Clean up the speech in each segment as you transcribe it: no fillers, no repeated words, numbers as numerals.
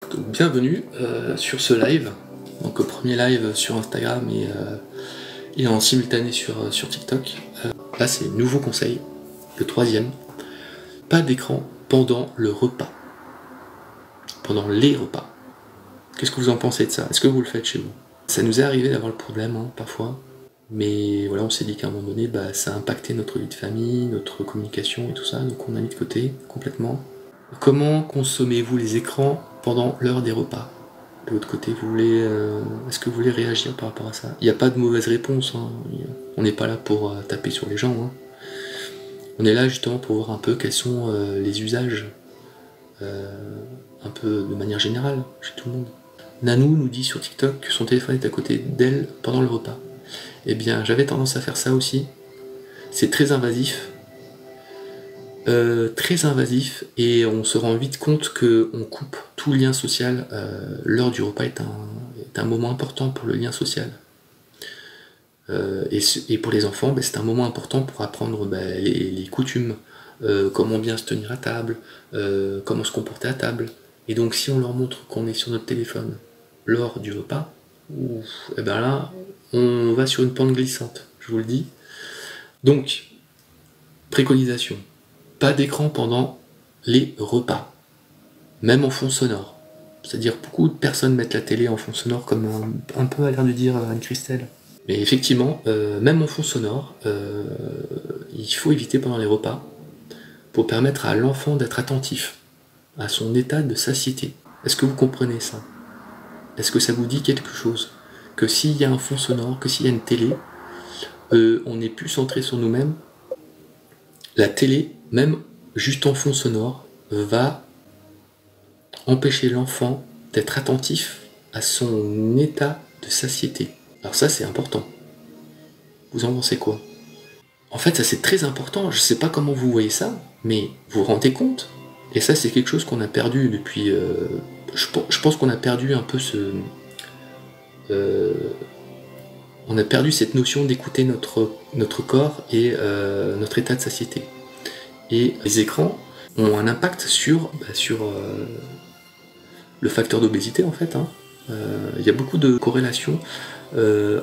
Donc, bienvenue sur ce live, donc premier live sur Instagram et en simultané sur TikTok. Là c'est nouveau conseil, le troisième, pas d'écran pendant le repas, pendant les repas. Qu'est-ce que vous en pensez de ça? Est-ce que vous le faites chez vous? Ça nous est arrivé d'avoir le problème parfois, mais voilà, on s'est dit qu'à un moment donné, ça a impacté notre vie de famille, notre communication et tout ça, donc on a mis de côté complètement. Comment consommez-vous les écrans pendant l'heure des repas? De l'autre côté, est-ce que vous voulez réagir par rapport à ça? Il n'y a pas de mauvaise réponse, on n'est pas là pour taper sur les gens. On est là justement pour voir un peu quels sont les usages, un peu de manière générale, chez tout le monde. Nanou nous dit sur TikTok que son téléphone est à côté d'elle pendant le repas. Eh bien, j'avais tendance à faire ça aussi. C'est très invasif. Et on se rend vite compte qu'on coupe tout lien social. L'heure du repas est un moment important pour le lien social. Et pour les enfants, c'est un moment important pour apprendre les coutumes, comment bien se tenir à table, comment se comporter à table. Et donc si on leur montre qu'on est sur notre téléphone lors du repas, et ben là, on va sur une pente glissante, je vous le dis. Donc, préconisation. Pas d'écran pendant les repas, même en fond sonore. C'est-à-dire beaucoup de personnes mettent la télé en fond sonore, comme un peu a l'air de dire Anne-Christelle. Mais effectivement, même en fond sonore, il faut éviter pendant les repas pour permettre à l'enfant d'être attentif à son état de satiété. Est-ce que vous comprenez ça? Est-ce que ça vous dit quelque chose? Que s'il y a un fond sonore, que s'il y a une télé, on n'est plus centré sur nous-mêmes. La télé, même juste en fond sonore, va empêcher l'enfant d'être attentif à son état de satiété. Alors ça, c'est important. Vous en pensez quoi? En fait, ça c'est très important. Je sais pas comment vous voyez ça, mais vous vous rendez compte? Et ça, c'est quelque chose qu'on a perdu depuis... je pense qu'on a perdu un peu on a perdu cette notion d'écouter notre corps et notre état de satiété. Et les écrans ont un impact sur le facteur d'obésité en fait. Il y a beaucoup de corrélations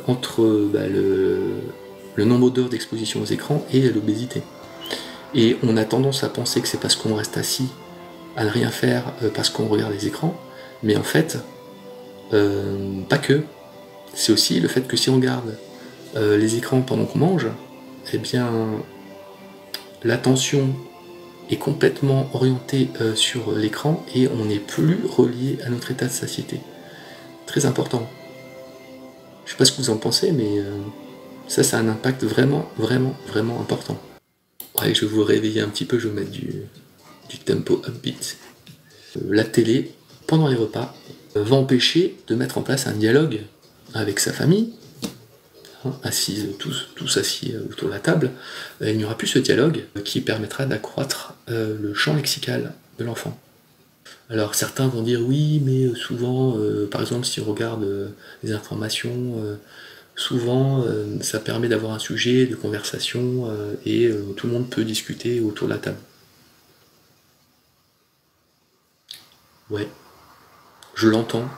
entre le nombre d'heures d'exposition aux écrans et l'obésité. Et on a tendance à penser que c'est parce qu'on reste assis à ne rien faire parce qu'on regarde les écrans, mais en fait, pas que. C'est aussi le fait que si on regarde les écrans pendant qu'on mange, eh bien, l'attention est complètement orientée sur l'écran et on n'est plus relié à notre état de satiété. Très important. Je sais pas ce que vous en pensez, mais ça a un impact vraiment, vraiment, vraiment important. Ouais, je vais vous réveiller un petit peu, je vais vous mettre du tempo upbeat. La télé, pendant les repas, va empêcher de mettre en place un dialogue avec sa famille, tous assis autour de la table. Il n'y aura plus ce dialogue qui permettra d'accroître le champ lexical de l'enfant. Alors certains vont dire oui, mais souvent, par exemple si on regarde les informations, souvent ça permet d'avoir un sujet de conversation et tout le monde peut discuter autour de la table. Ouais, je l'entends,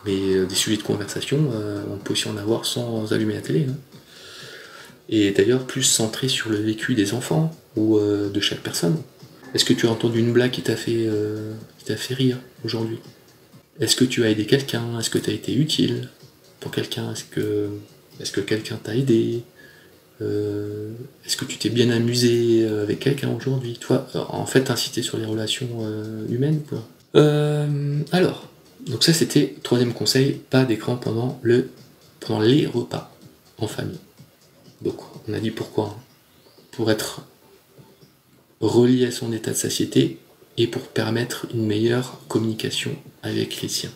mais des sujets de conversation, on peut aussi en avoir sans allumer la télé. Et d'ailleurs plus centré sur le vécu des enfants ou de chaque personne. Est-ce que tu as entendu une blague qui t'a fait rire aujourd'hui? Est-ce que tu as aidé quelqu'un? Est-ce que tu as été utile pour quelqu'un? Est-ce que quelqu'un t'a aidé? Est-ce que tu t'es bien amusé avec quelqu'un aujourd'hui? Toi, en fait, inciter sur les relations humaines, quoi. Alors, donc ça c'était troisième conseil, pas d'écran pendant les repas en famille. Donc on a dit pourquoi, pour être relié à son état de satiété et pour permettre une meilleure communication avec les siens.